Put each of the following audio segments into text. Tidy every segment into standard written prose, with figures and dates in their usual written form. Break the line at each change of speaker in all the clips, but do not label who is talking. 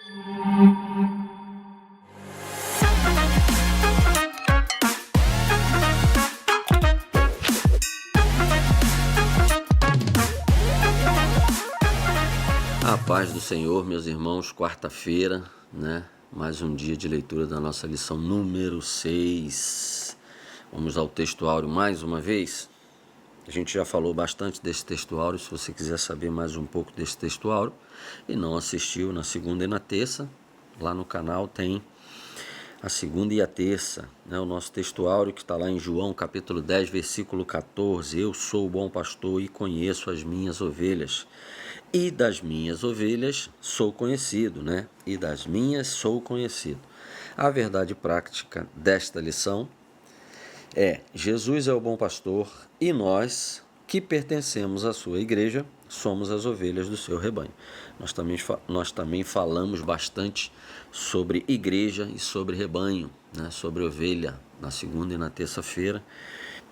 A paz do Senhor, meus irmãos, quarta-feira, né? Mais um dia de leitura da nossa lição número 6. Vamos ao textuário mais uma vez. A gente já falou bastante desse textuário. Se você quiser saber mais um pouco desse textuário e não assistiu na segunda e na terça, lá no canal tem a segunda e a terça, né? O nosso textuário que está lá em João capítulo 10, versículo 14. Eu sou o bom pastor e conheço as minhas ovelhas. E das minhas ovelhas sou conhecido, né? E das minhas sou conhecido. A verdade prática desta lição é: Jesus é o bom pastor e nós, que pertencemos à sua igreja, somos as ovelhas do seu rebanho. Nós também falamos bastante sobre igreja e sobre rebanho, né? Sobre ovelha, na segunda e na terça-feira.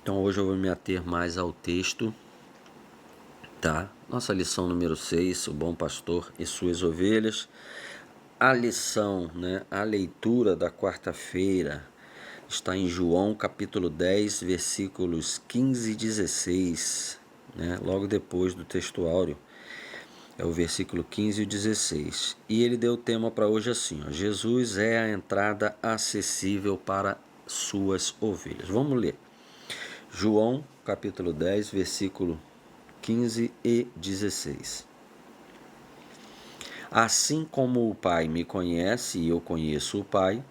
Então hoje eu vou me ater mais ao texto, tá? Nossa lição número 6, o bom pastor e suas ovelhas. A lição, né? A leitura da quarta-feira está em João capítulo 10, versículos 15 e 16, né? Logo depois do textuário, é o versículo 15 e 16. E ele deu o tema para hoje assim, ó: Jesus é a entrada acessível para suas ovelhas. Vamos ler. João capítulo 10, versículo 15 e 16. Assim como o Pai me conhece e eu conheço o Pai,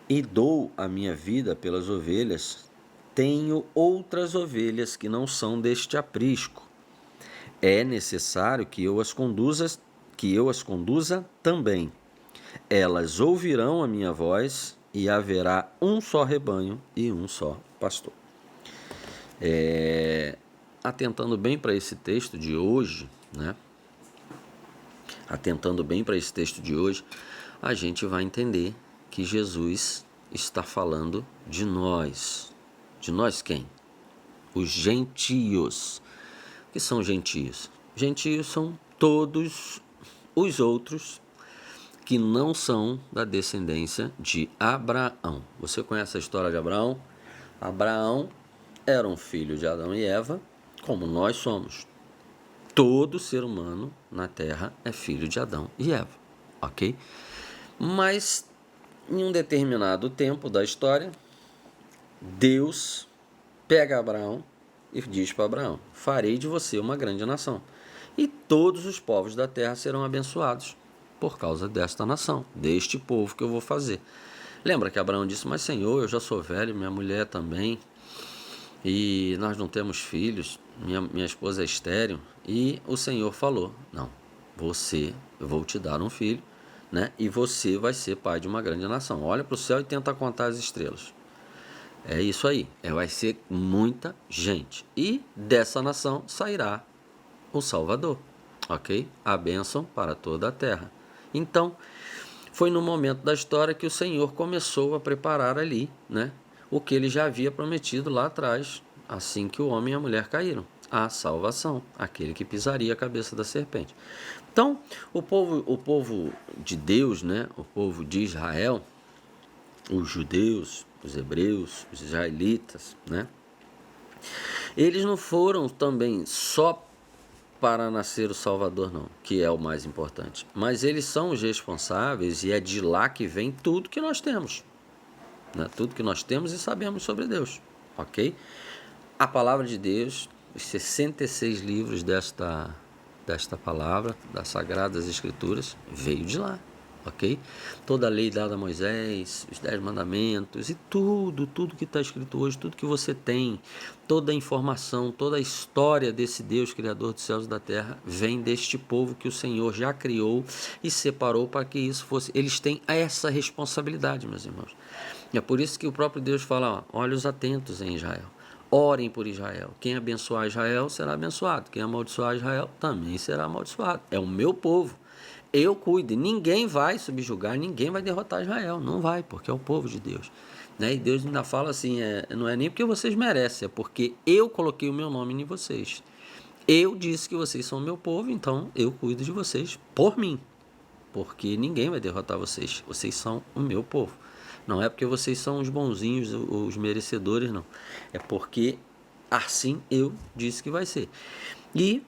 e dou a minha vida pelas ovelhas, tenho outras ovelhas que não são deste aprisco. É necessário que eu as conduza também. Elas ouvirão a minha voz e haverá um só rebanho e um só pastor. Atentando bem para esse texto de hoje, né? A gente vai entender que Jesus está falando de nós. De nós quem? Os gentios. O que são gentios? Gentios são todos os outros que não são da descendência de Abraão. Você conhece a história de Abraão? Abraão era um filho de Adão e Eva, como nós somos. Todo ser humano na Terra é filho de Adão e Eva, ok? Mas, em um determinado tempo da história, Deus pega Abraão e diz para Abraão: farei de você uma grande nação, e todos os povos da terra serão abençoados por causa desta nação, deste povo que eu vou fazer. Lembra que Abraão disse: mas Senhor, eu já sou velho, minha mulher também, e nós não temos filhos, minha esposa é estéril. E o Senhor falou: não, eu vou te dar um filho, né? E você vai ser pai de uma grande nação. Olha para o céu e tenta contar as estrelas. É isso aí, vai ser muita gente. E dessa nação sairá o Salvador, ok? A bênção para toda a terra. Então, foi no momento da história que o Senhor começou a preparar ali, né? O que ele já havia prometido lá atrás, assim que o homem e a mulher caíram: a salvação, aquele que pisaria a cabeça da serpente. Então, o povo de Deus, né? O povo de Israel, os judeus, os hebreus, os israelitas, né? Eles não foram também só para nascer o Salvador, não, que é o mais importante, mas eles são os responsáveis, e é de lá que vem tudo que nós temos, né? Tudo que nós temos e sabemos sobre Deus, ok? A palavra de Deus, os 66 livros desta palavra, das Sagradas Escrituras, veio de lá, ok? Toda a lei dada a Moisés, os 10 mandamentos e tudo que está escrito hoje, tudo que você tem, toda a informação, toda a história desse Deus criador dos céus e da terra, vem deste povo que o Senhor já criou e separou para que isso fosse. Eles têm essa responsabilidade, meus irmãos. E é por isso que o próprio Deus fala: ó, olhos atentos em Israel. Orem por Israel. Quem abençoar Israel será abençoado. Quem amaldiçoar Israel também será amaldiçoado. É o meu povo. Eu cuido. Ninguém vai subjugar, ninguém vai derrotar Israel. Não vai, porque é o povo de Deus, né? E Deus ainda fala assim: não é nem porque vocês merecem, é porque eu coloquei o meu nome em vocês. Eu disse que vocês são meu povo, então eu cuido de vocês por mim. porque ninguém vai derrotar vocês. Vocês são o meu povo. Não é porque vocês são os bonzinhos, os merecedores, não. É porque assim eu disse que vai ser. E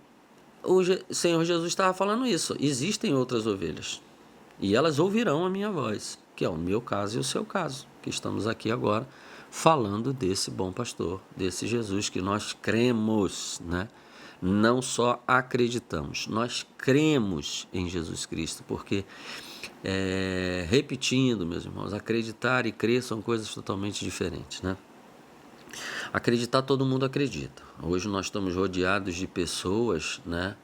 o Senhor Jesus estava falando isso. Existem outras ovelhas e elas ouvirão a minha voz, que é o meu caso e o seu caso, que estamos aqui agora falando desse bom pastor, desse Jesus que nós cremos, né? Não só acreditamos, nós cremos em Jesus Cristo, porque, repetindo, meus irmãos, acreditar e crer são coisas totalmente diferentes, né? Acreditar, todo mundo acredita. Hoje nós estamos rodeados de pessoas, né,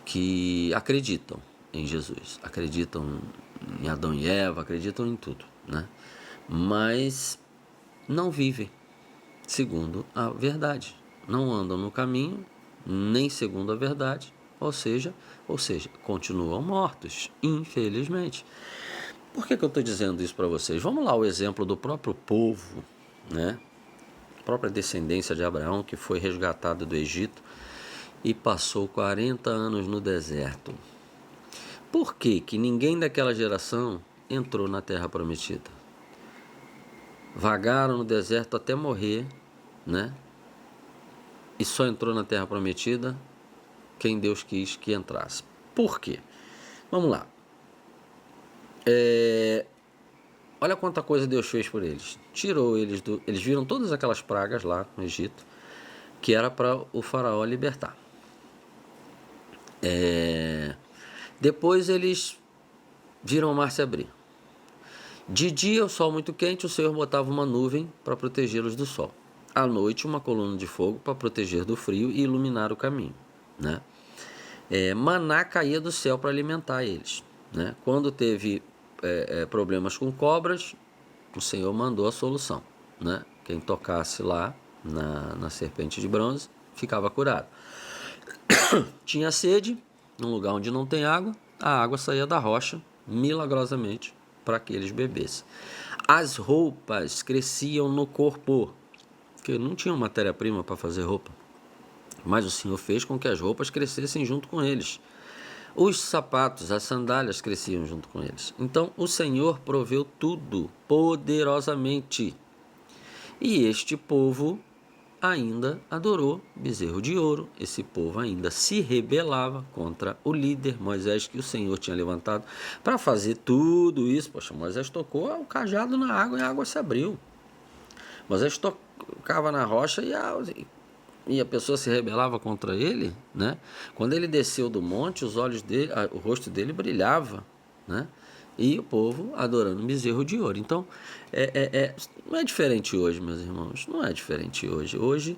que acreditam em Jesus, acreditam em Adão e Eva, acreditam em tudo, né? Mas não vivem segundo a verdade, não andam no caminho nem segundo a verdade, ou seja, continuam mortos, infelizmente. Por que eu estou dizendo isso para vocês? Vamos lá, o exemplo do próprio povo, né? A própria descendência de Abraão, que foi resgatada do Egito e passou 40 anos no deserto. Por que ninguém daquela geração entrou na Terra Prometida? Vagaram no deserto até morrer, né? E só entrou na Terra Prometida quem Deus quis que entrasse. Por quê? Vamos lá. Olha quanta coisa Deus fez por eles. Tirou eles eles viram todas aquelas pragas lá no Egito, que era para o faraó libertar. Depois eles viram o mar se abrir. De dia, o sol muito quente, o Senhor botava uma nuvem para protegê-los do sol. À noite, uma coluna de fogo para proteger do frio e iluminar o caminho, né? Maná caía do céu para alimentar eles, né? Quando teve problemas com cobras, o Senhor mandou a solução, né? Quem tocasse lá na serpente de bronze ficava curado. Tinha sede, num lugar onde não tem água, a água saía da rocha milagrosamente para que eles bebessem. As roupas cresciam no corpo, porque não tinham matéria-prima para fazer roupa, mas o Senhor fez com que as roupas crescessem junto com eles. Os sapatos, as sandálias cresciam junto com eles. Então o Senhor proveu tudo poderosamente. E este povo ainda adorou bezerro de ouro. Esse povo ainda se rebelava contra o líder Moisés, que o Senhor tinha levantado para fazer tudo isso. Poxa, Moisés tocou o cajado na água e a água se abriu. Moisés tocava na rocha e a pessoa se rebelava contra ele, né? Quando ele desceu do monte, os olhos dele, o rosto dele brilhava, né? E o povo adorando um bezerro de ouro. Então, não é diferente hoje, meus irmãos. Não é diferente hoje. Hoje,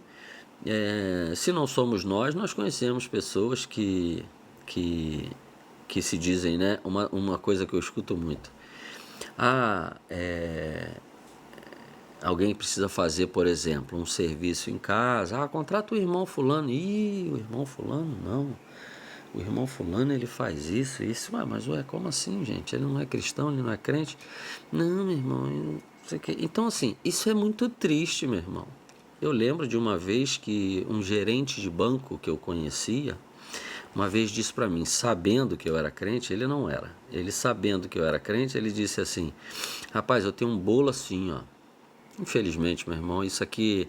se não somos nós conhecemos pessoas que se dizem, né? Uma coisa que eu escuto muito. Alguém precisa fazer, por exemplo, um serviço em casa. Contrata o irmão fulano. O irmão fulano não. O irmão fulano, ele faz isso. Mas como assim, gente? Ele não é cristão, ele não é crente? Não, meu irmão, não sei o quê. Então, assim, isso é muito triste, meu irmão. Eu lembro de uma vez que um gerente de banco que eu conhecia, uma vez disse para mim, sabendo que eu era crente, ele não era. Ele sabendo que eu era crente, ele disse assim, rapaz, eu tenho um bolo assim, ó. Infelizmente, meu irmão, isso aqui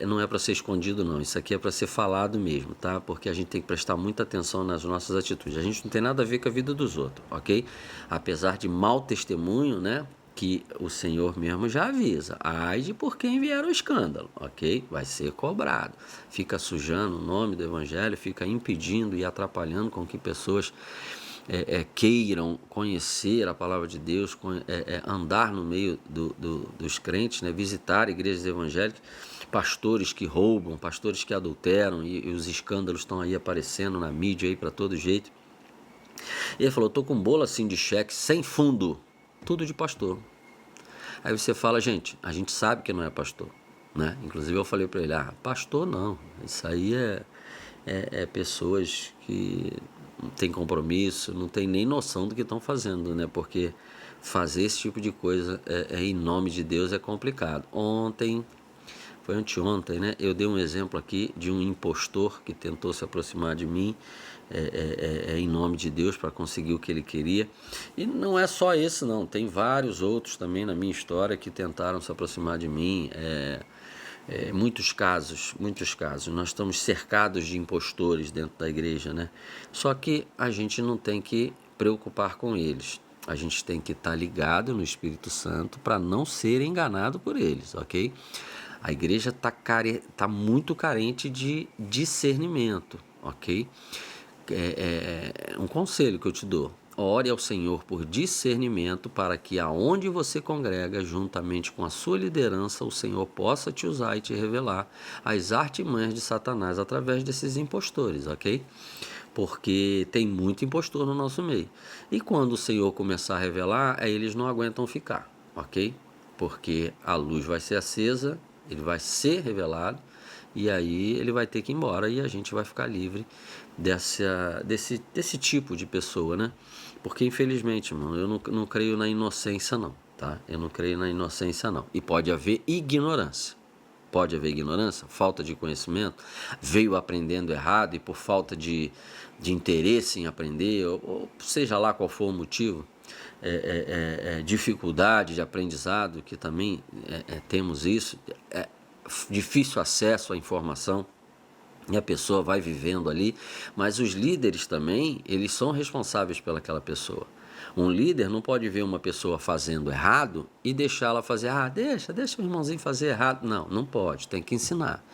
não é para ser escondido, não. Isso aqui é para ser falado mesmo, tá? Porque a gente tem que prestar muita atenção nas nossas atitudes. A gente não tem nada a ver com a vida dos outros, ok? Apesar de mau testemunho, né? Que o Senhor mesmo já avisa. Ai de por quem vier o escândalo, ok? Vai ser cobrado. Fica sujando o nome do Evangelho, fica impedindo e atrapalhando com que pessoas queiram conhecer a palavra de Deus, andar no meio dos crentes, né? Visitar igrejas evangélicas, pastores que roubam, pastores que adulteram e os escândalos estão aí aparecendo na mídia aí para todo jeito. E ele falou, tô com um bolo assim de cheque sem fundo, tudo de pastor. Aí você fala, gente, a gente sabe que não é pastor, né? Inclusive eu falei para ele, pastor não, isso aí é pessoas que não tem compromisso, não tem nem noção do que estão fazendo, né? Porque fazer esse tipo de coisa em nome de Deus é complicado. Ontem foi anteontem, né? Eu dei um exemplo aqui de um impostor que tentou se aproximar de mim em nome de Deus para conseguir o que ele queria. E não é só esse não, tem vários outros também na minha história que tentaram se aproximar de mim. Muitos casos. Nós estamos cercados de impostores dentro da igreja, né? Só que a gente não tem que preocupar com eles. A gente tem que estar ligado no Espírito Santo para não ser enganado por eles, ok? A igreja está muito carente de discernimento, ok? Um conselho que eu te dou: ore ao Senhor por discernimento para que aonde você congrega, juntamente com a sua liderança, o Senhor possa te usar e te revelar as artimanhas de Satanás através desses impostores, ok? Porque tem muito impostor no nosso meio. E quando o Senhor começar a revelar, eles não aguentam ficar, ok? Porque a luz vai ser acesa, ele vai ser revelado, e aí ele vai ter que ir embora e a gente vai ficar livre desse tipo de pessoa, né? Porque infelizmente, irmão, eu não creio na inocência não, tá? Eu não creio na inocência não. E pode haver ignorância. Pode haver ignorância, falta de conhecimento, veio aprendendo errado e por falta de interesse em aprender, ou seja lá qual for o motivo, dificuldade de aprendizado, que também temos isso, difícil acesso à informação, e a pessoa vai vivendo ali, mas os líderes também, eles são responsáveis pelaquela pessoa. Um líder não pode ver uma pessoa fazendo errado e deixá-la fazer, deixa o irmãozinho fazer errado. Não pode, tem que ensinar,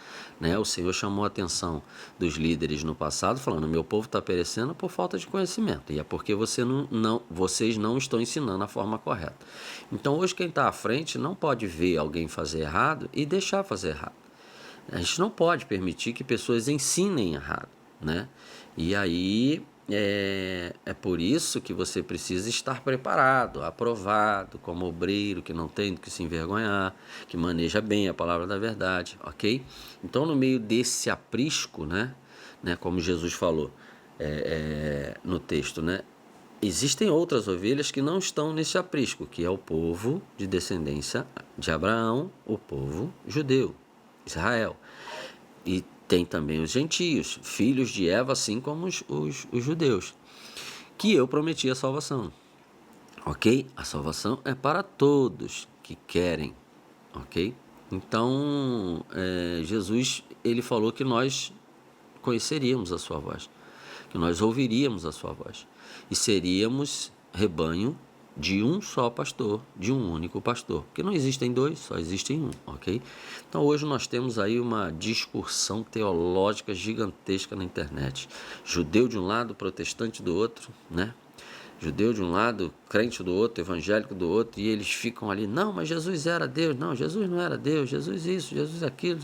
né? O Senhor chamou a atenção dos líderes no passado, falando: meu povo está perecendo por falta de conhecimento, e é porque vocês não estão ensinando a forma correta. Então hoje quem está à frente não pode ver alguém fazer errado e deixar fazer errado. A gente não pode permitir que pessoas ensinem errado, né? E aí é por isso que você precisa estar preparado, aprovado, como obreiro, que não tem do que se envergonhar, que maneja bem a palavra da verdade, ok? Então, no meio desse aprisco, né, como Jesus falou no texto, né? Existem outras ovelhas que não estão nesse aprisco, que é o povo de descendência de Abraão, o povo judeu, Israel. E tem também os gentios, filhos de Eva, assim como os judeus, que eu prometi a salvação, ok? A salvação é para todos que querem, ok? Então, Jesus, ele falou que nós conheceríamos a sua voz, que nós ouviríamos a sua voz e seríamos rebanho de um só pastor, de um único pastor, porque não existem dois, só existem um, ok? Então hoje nós temos aí uma discussão teológica gigantesca na internet, judeu de um lado, protestante do outro, né? Judeu de um lado, crente do outro, evangélico do outro, e eles ficam ali: não, mas Jesus era Deus, não, Jesus não era Deus, Jesus isso, Jesus aquilo,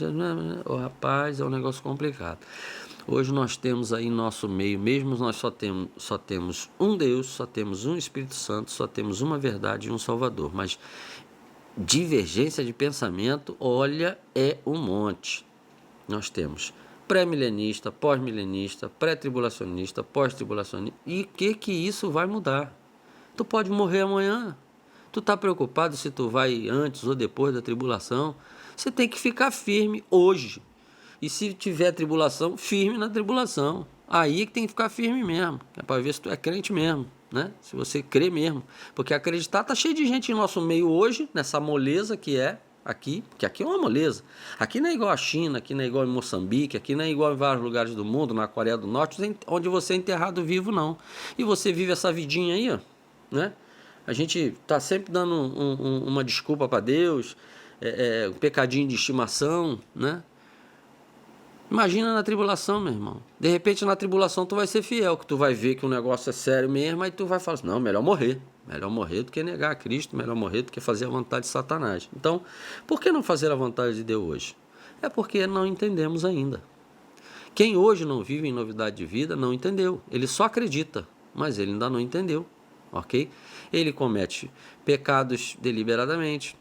rapaz, é um negócio complicado. Hoje nós temos aí em nosso meio, mesmo nós só temos um Deus, só temos um Espírito Santo, só temos uma verdade e um Salvador, mas divergência de pensamento, olha, é um monte. Nós temos pré-milenista, pós-milenista, pré-tribulacionista, pós-tribulacionista, e o que isso vai mudar? Tu pode morrer amanhã, tu está preocupado se tu vai antes ou depois da tribulação? Você tem que ficar firme hoje. E se tiver tribulação, firme na tribulação. Aí que tem que ficar firme mesmo. É para ver se tu é crente mesmo, né? Se você crê mesmo. Porque acreditar tá cheio de gente em nosso meio hoje, nessa moleza que é aqui. Porque aqui é uma moleza. Aqui não é igual a China, aqui não é igual em Moçambique, aqui não é igual em vários lugares do mundo, na Coreia do Norte, onde você é enterrado vivo, não. E você vive essa vidinha aí, ó, né? A gente tá sempre dando uma desculpa para Deus, um pecadinho de estimação, né? Imagina na tribulação, meu irmão. De repente, na tribulação, tu vai ser fiel, que tu vai ver que o negócio é sério mesmo, aí tu vai falar assim: não, melhor morrer. Melhor morrer do que negar a Cristo, melhor morrer do que fazer a vontade de Satanás. Então, por que não fazer a vontade de Deus hoje? É porque não entendemos ainda. Quem hoje não vive em novidade de vida, não entendeu. Ele só acredita, mas ele ainda não entendeu, ok? Ele comete pecados deliberadamente,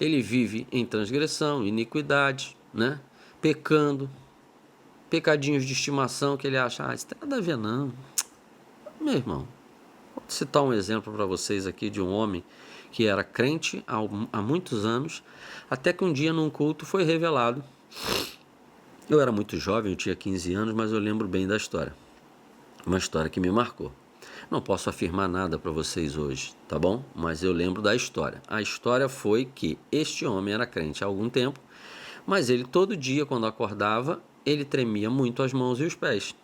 ele vive em transgressão, iniquidade, né? Pecando, pecadinhos de estimação que ele acha: isso não tem nada a ver não. Meu irmão, vou citar um exemplo para vocês aqui de um homem que era crente há muitos anos, até que um dia num culto foi revelado. Eu era muito jovem, eu tinha 15 anos, mas eu lembro bem da história. Uma história que me marcou. Não posso afirmar nada para vocês hoje, tá bom? Mas eu lembro da história. A história foi que este homem era crente há algum tempo, mas ele todo dia, quando acordava, ele tremia muito as mãos e os pés.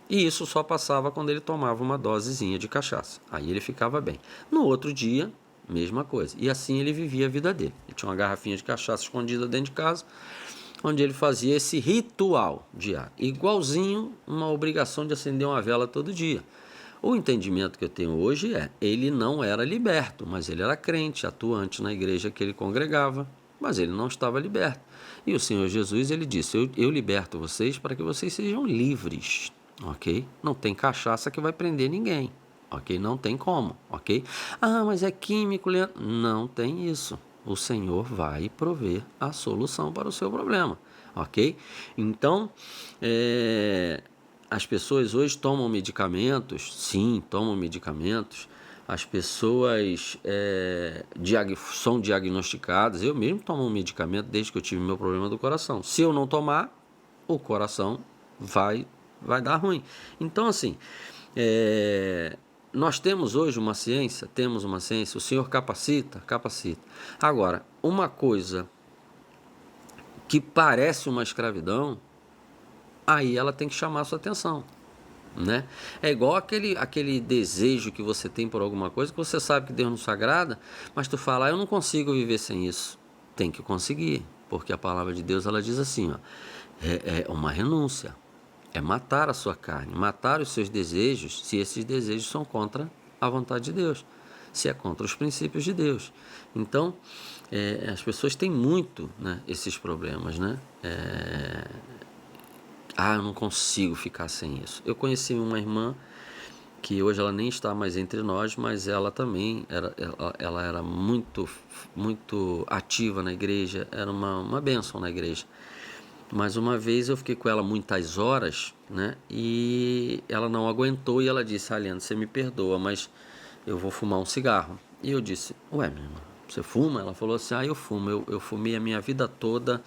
E isso só passava quando ele tomava uma dosezinha de cachaça. Aí ele ficava bem. No outro dia, mesma coisa. E assim ele vivia a vida dele. Ele tinha uma garrafinha de cachaça escondida dentro de casa, onde ele fazia esse ritual diário. Igualzinho uma obrigação de acender uma vela todo dia. O entendimento que eu tenho hoje é, ele não era liberto, mas ele era crente, atuante na igreja que ele congregava, mas ele não estava liberto. E o Senhor Jesus, ele disse, eu liberto vocês para que vocês sejam livres. Ok? Não tem cachaça que vai prender ninguém, ok? Não tem como, ok? Ah, mas é químico, Leandro. Não tem isso. O Senhor vai prover a solução para o seu problema, ok? Então, as pessoas hoje tomam medicamentos, sim, tomam medicamentos. As pessoas são diagnosticadas. Eu mesmo tomo um medicamento desde que eu tive meu problema do coração. Se eu não tomar, o coração vai dar ruim. Então, assim, nós temos hoje uma ciência, o Senhor capacita. Agora, uma coisa que parece uma escravidão, aí ela tem que chamar a sua atenção, né? É igual aquele desejo que você tem por alguma coisa, que você sabe que Deus não se agrada, mas tu fala, eu não consigo viver sem isso. Tem que conseguir, porque a palavra de Deus, ela diz assim, ó, é uma renúncia. É matar a sua carne, matar os seus desejos, se esses desejos são contra a vontade de Deus, se é contra os princípios de Deus. Então, as pessoas têm muito, né, esses problemas, né? Eu não consigo ficar sem isso. Eu conheci uma irmã que hoje ela nem está mais entre nós, mas ela também ela era muito, muito ativa na igreja, era uma bênção na igreja. Mas uma vez eu fiquei com ela muitas horas, né? E ela não aguentou e ela disse, Leandro, você me perdoa, mas eu vou fumar um cigarro. E eu disse, ué, minha irmã, você fuma? Ela falou assim, eu fumo. Eu fumei a minha vida toda,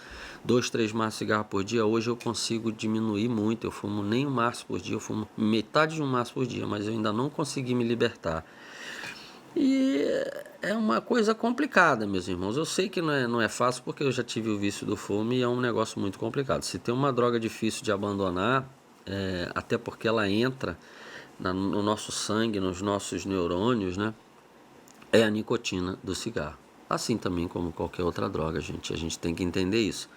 2, 3 maços de cigarro por dia. Hoje eu consigo diminuir muito, eu fumo nem um maço por dia, eu fumo metade de um maço por dia, mas eu ainda não consegui me libertar. E é uma coisa complicada, meus irmãos. Eu sei que não é fácil, porque eu já tive o vício do fumo e é um negócio muito complicado. Se tem uma droga difícil de abandonar, até porque ela entra no nosso sangue, nos nossos neurônios, né? É a nicotina do cigarro. Assim também como qualquer outra droga, gente. A gente tem que entender isso.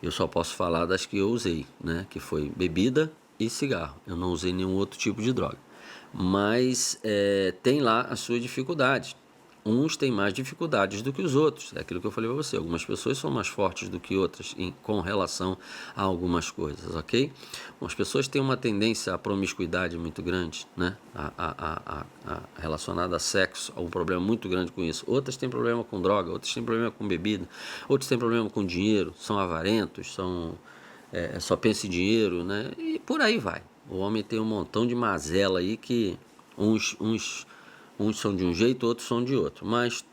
Eu só posso falar das que eu usei, né? Que foi bebida e cigarro. Eu não usei nenhum outro tipo de droga. Mas tem lá as suas dificuldades. Uns têm mais dificuldades do que os outros. É aquilo que eu falei para você. Algumas pessoas são mais fortes do que outras com relação a algumas coisas, ok? Umas pessoas têm uma tendência à promiscuidade muito grande, né? Relacionada a sexo, há um problema muito grande com isso. Outras têm problema com droga, outras têm problema com bebida, outros têm problema com dinheiro, são avarentos, só pensam em dinheiro, né? E por aí vai. O homem tem um montão de mazela aí que uns são de um jeito, outros são de outro. Mas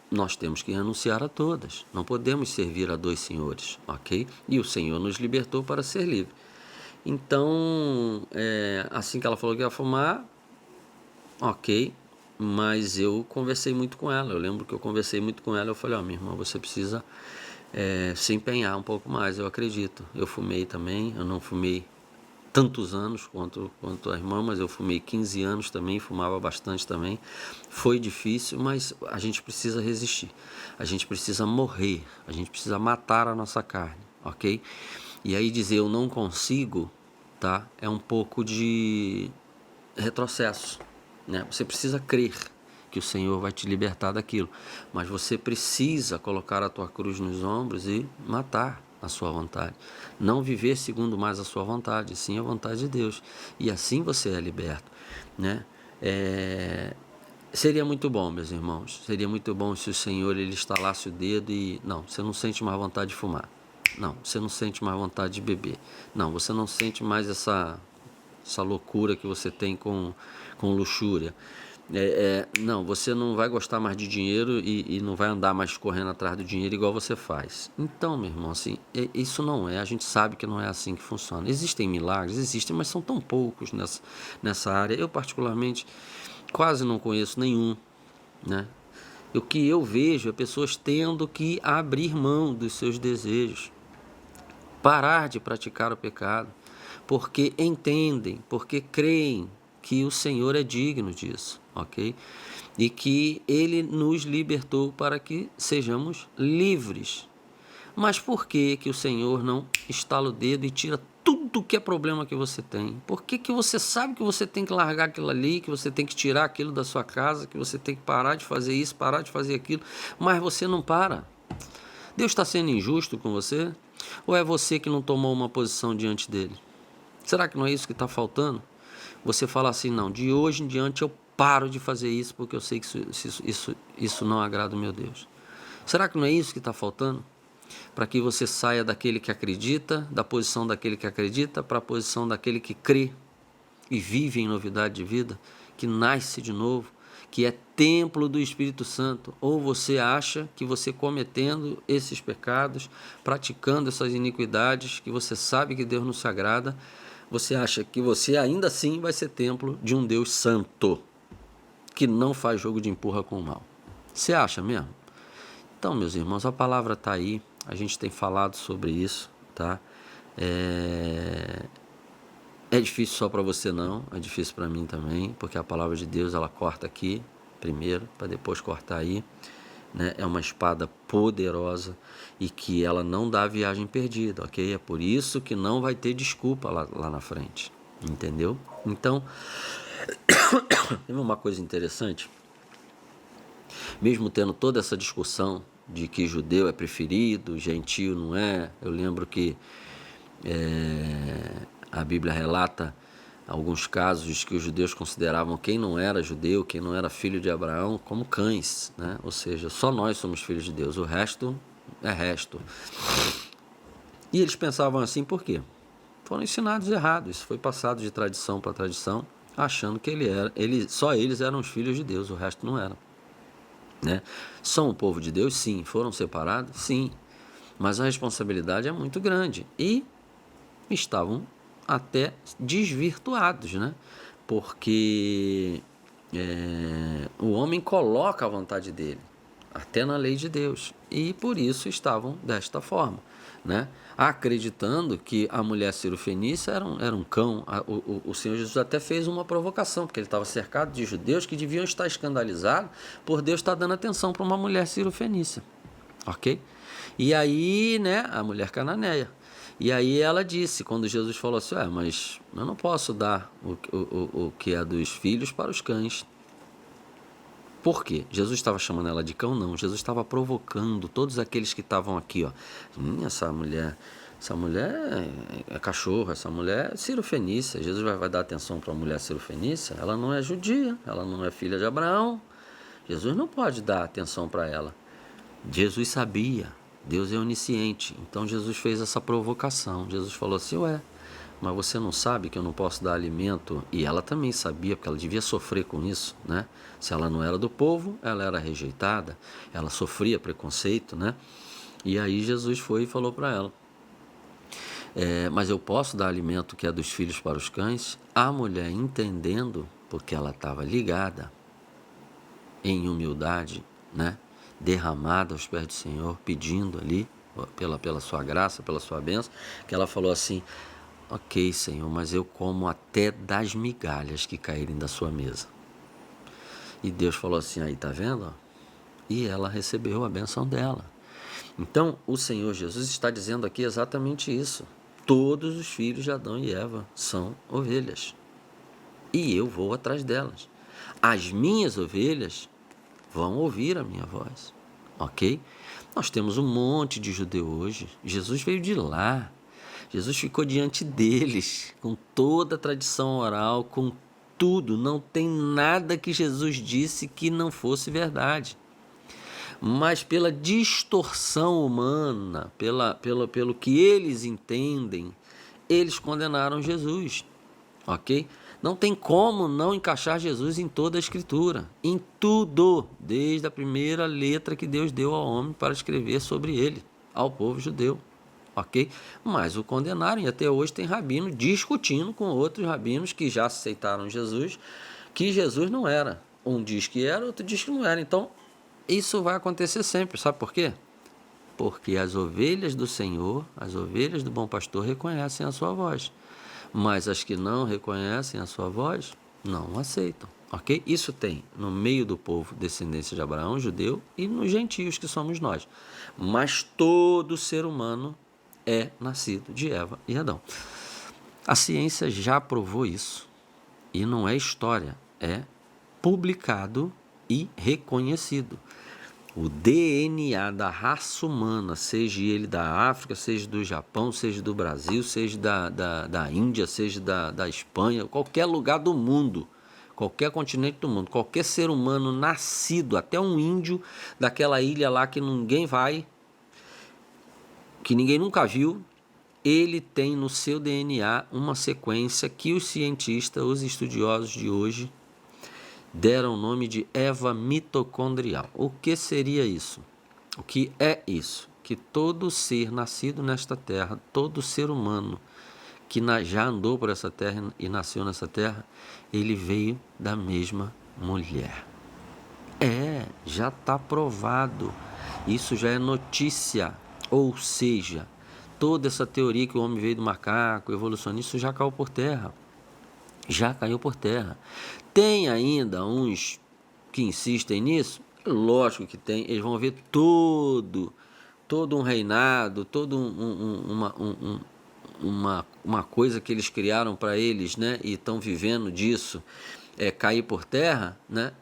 nós temos que renunciar a todas. Não podemos servir a 2 senhores, ok? E o Senhor nos libertou para ser livre. Então, assim que ela falou que ia fumar, ok, mas eu conversei muito com ela. Eu lembro que eu conversei muito com ela. Eu falei, minha irmã, você precisa se empenhar um pouco mais, eu acredito. Eu fumei também, eu não fumei tantos anos quanto a irmã, mas eu fumei 15 anos também, fumava bastante também. Foi difícil, mas a gente precisa resistir. A gente precisa morrer, a gente precisa matar a nossa carne, ok? E aí dizer eu não consigo, tá? É um pouco de retrocesso, né? Você precisa crer que o Senhor vai te libertar daquilo, mas você precisa colocar a tua cruz nos ombros e matar a sua vontade, não viver segundo mais a sua vontade, sim a vontade de Deus, e assim você é liberto, né? Seria muito bom, meus irmãos, seria muito bom se o Senhor ele estalasse o dedo e não, você não sente mais vontade de fumar, não, você não sente mais vontade de beber, não, você não sente mais essa loucura que você tem com luxúria. Não, você não vai gostar mais de dinheiro e não vai andar mais correndo atrás do dinheiro igual você faz. Então, meu irmão, assim, isso não é, a gente sabe que não é assim que funciona. Existem milagres, existem, mas são tão poucos nessa área. Eu, particularmente, quase não conheço nenhum, né? O que eu vejo é pessoas tendo que abrir mão dos seus desejos, parar de praticar o pecado, porque entendem, porque creem que o Senhor é digno disso, ok? E que Ele nos libertou para que sejamos livres. Mas por que o Senhor não estala o dedo e tira tudo que é problema que você tem? Por que você sabe que você tem que largar aquilo ali, que você tem que tirar aquilo da sua casa, que você tem que parar de fazer isso, parar de fazer aquilo, mas você não para? Deus está sendo injusto com você? Ou é você que não tomou uma posição diante dele? Será que não é isso que está faltando? Você fala assim, não, de hoje em diante eu paro de fazer isso porque eu sei que isso não agrada o meu Deus. Será que não é isso que está faltando? Para que você saia daquele que acredita, da posição daquele que acredita, para a posição daquele que crê e vive em novidade de vida, que nasce de novo, que é templo do Espírito Santo. Ou você acha que você cometendo esses pecados, praticando essas iniquidades, que você sabe que Deus não se agrada, você acha que você ainda assim vai ser templo de um Deus santo, que não faz jogo de empurra com o mal. Você acha mesmo? Então, meus irmãos, a palavra está aí, a gente tem falado sobre isso, tá? É difícil só para você não, é difícil para mim também, porque a palavra de Deus, ela corta aqui primeiro, para depois cortar aí, né? É uma espada poderosa e que ela não dá viagem perdida, ok? É por isso que não vai ter desculpa lá na frente, entendeu? Então, tem uma coisa interessante, mesmo tendo toda essa discussão de que judeu é preferido, gentio não é, eu lembro que a Bíblia relata alguns casos que os judeus consideravam quem não era judeu, quem não era filho de Abraão, como cães, né? Ou seja, só nós somos filhos de Deus, o resto é resto. E eles pensavam assim por quê? Foram ensinados errados, isso foi passado de tradição para tradição, achando que só eles eram os filhos de Deus, o resto não era. Né? São o povo de Deus? Sim. Foram separados? Sim. Mas a responsabilidade é muito grande. E estavam até desvirtuados, né? Porque o homem coloca a vontade dele, até na lei de Deus. E por isso estavam desta forma, né? Acreditando que a mulher cirofenícia era um cão. O Senhor Jesus até fez uma provocação, porque ele estava cercado de judeus que deviam estar escandalizados por Deus estar dando atenção para uma mulher cirofenícia, ok? E aí, né, a mulher cananeia. E aí ela disse, quando Jesus falou assim, mas eu não posso dar o que é dos filhos para os cães. Por quê? Jesus estava chamando ela de cão? Não. Jesus estava provocando todos aqueles que estavam aqui, ó. Essa mulher é cachorro, essa mulher é cirofenícia. Jesus vai dar atenção para a mulher cirofenícia? Ela não é judia, ela não é filha de Abraão. Jesus não pode dar atenção para ela. Jesus sabia, Deus é onisciente. Então Jesus fez essa provocação. Jesus falou assim, mas você não sabe que eu não posso dar alimento? E ela também sabia, porque ela devia sofrer com isso, né? Se ela não era do povo, ela era rejeitada, ela sofria preconceito, né? E aí Jesus foi e falou para ela, mas eu posso dar alimento que é dos filhos para os cães? A mulher, entendendo, porque ela estava ligada em humildade, né? Derramada aos pés do Senhor, pedindo ali, pela sua graça, pela sua bênção, que ela falou assim, ok, Senhor, mas eu como até das migalhas que caírem da sua mesa. E Deus falou assim, aí tá vendo? E ela recebeu a bênção dela. Então, o Senhor Jesus está dizendo aqui exatamente isso. Todos os filhos de Adão e Eva são ovelhas. E eu vou atrás delas. As minhas ovelhas vão ouvir a minha voz. Ok? Nós temos um monte de judeu hoje. Jesus veio de lá. Jesus ficou diante deles, com toda a tradição oral, com tudo. Não tem nada que Jesus disse que não fosse verdade. Mas pela distorção humana, pelo que eles entendem, eles condenaram Jesus, ok? Não tem como não encaixar Jesus em toda a Escritura, em tudo, desde a primeira letra que Deus deu ao homem para escrever sobre ele, ao povo judeu, ok? Mas o condenaram, e até hoje tem rabino discutindo com outros rabinos que já aceitaram Jesus, que Jesus não era. Um diz que era, outro diz que não era. Então, isso vai acontecer sempre, sabe por quê? Porque as ovelhas do Senhor, as ovelhas do bom pastor reconhecem a sua voz. Mas as que não reconhecem a sua voz, não aceitam, ok? Isso tem no meio do povo descendência de Abraão, judeu, e nos gentios que somos nós. Mas todo ser humano é nascido de Eva e Adão. A ciência já provou isso, e não é história, é publicado e reconhecido. O DNA da raça humana, seja ele da África, seja do Japão, seja do Brasil, seja da Índia, seja da Espanha, qualquer lugar do mundo, qualquer continente do mundo, qualquer ser humano nascido, até um índio daquela ilha lá que ninguém vai, que ninguém nunca viu, ele tem no seu DNA uma sequência que os cientistas, os estudiosos de hoje, deram o nome de Eva mitocondrial. O que seria isso? O que é isso? Que todo ser nascido nesta terra, todo ser humano que já andou por essa terra e nasceu nessa terra, ele veio da mesma mulher. Já está provado. Isso já é notícia. Ou seja, toda essa teoria que o homem veio do macaco, evolucionista, já caiu por terra. Já caiu por terra. Tem ainda uns que insistem nisso? Lógico que tem. Eles vão ver todo um reinado, todo uma coisa que eles criaram para eles, né? E estão vivendo disso, cair por terra, né?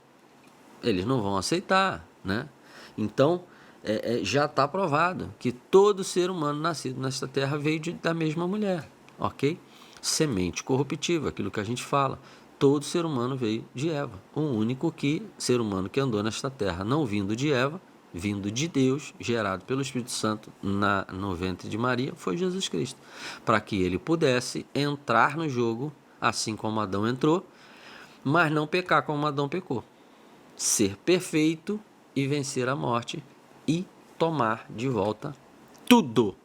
Eles não vão aceitar, né? Então, já está provado que todo ser humano nascido nesta terra veio da mesma mulher, ok? Semente corruptível, aquilo que a gente fala. Todo ser humano veio de Eva. O único ser humano que andou nesta terra não vindo de Eva, vindo de Deus, gerado pelo Espírito Santo no ventre de Maria, foi Jesus Cristo. Para que ele pudesse entrar no jogo, assim como Adão entrou, mas não pecar como Adão pecou. Ser perfeito e vencer a morte e tomar de volta tudo.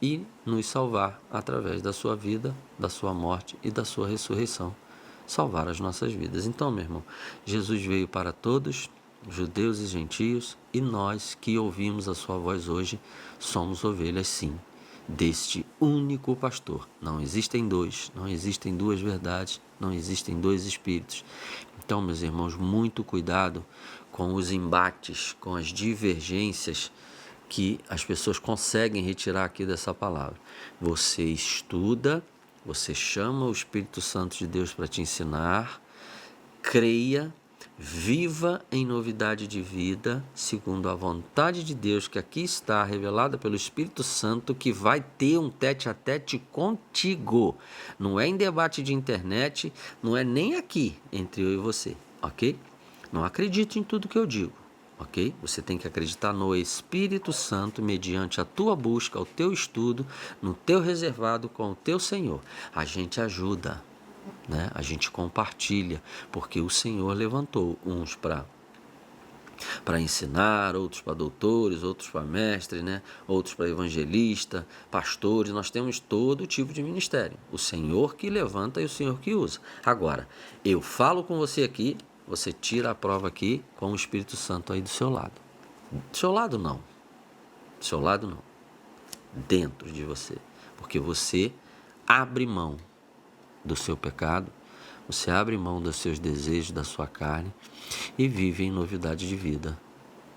E nos salvar através da sua vida, da sua morte e da sua ressurreição. Salvar as nossas vidas. Então, meu irmão, Jesus veio para todos, judeus e gentios, e nós que ouvimos a sua voz hoje, somos ovelhas sim, deste único pastor. Não existem dois, não existem duas verdades, não existem dois espíritos. Então, meus irmãos, muito cuidado com os embates, com as divergências que as pessoas conseguem retirar aqui dessa palavra. Você estuda, você chama o Espírito Santo de Deus para te ensinar, creia, viva em novidade de vida, segundo a vontade de Deus, que aqui está revelada pelo Espírito Santo, que vai ter um tete-a-tete contigo. Não é em debate de internet, não é nem aqui, entre eu e você, ok? Não acredite em tudo que eu digo. Ok? Você tem que acreditar no Espírito Santo mediante a tua busca, o teu estudo, no teu reservado com o teu Senhor. A gente ajuda, né? A gente compartilha, porque o Senhor levantou uns para ensinar, outros para doutores, outros para mestres, né? Outros para evangelista, pastores. Nós temos todo tipo de ministério. O Senhor que levanta e o Senhor que usa. Agora, eu falo com você aqui, você tira a prova aqui com o Espírito Santo aí do seu lado. Do seu lado não. Do seu lado não. Dentro de você. Porque você abre mão do seu pecado, você abre mão dos seus desejos, da sua carne e vive em novidade de vida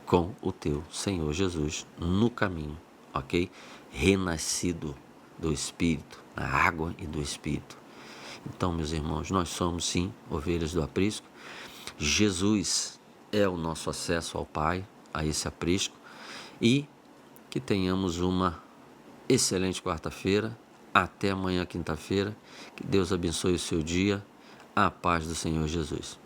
com o teu Senhor Jesus no caminho, ok? Renascido do Espírito, da água e do Espírito. Então, meus irmãos, nós somos sim ovelhas do aprisco. Jesus é o nosso acesso ao Pai, a esse aprisco, e que tenhamos uma excelente quarta-feira, até amanhã, quinta-feira, que Deus abençoe o seu dia, a paz do Senhor Jesus.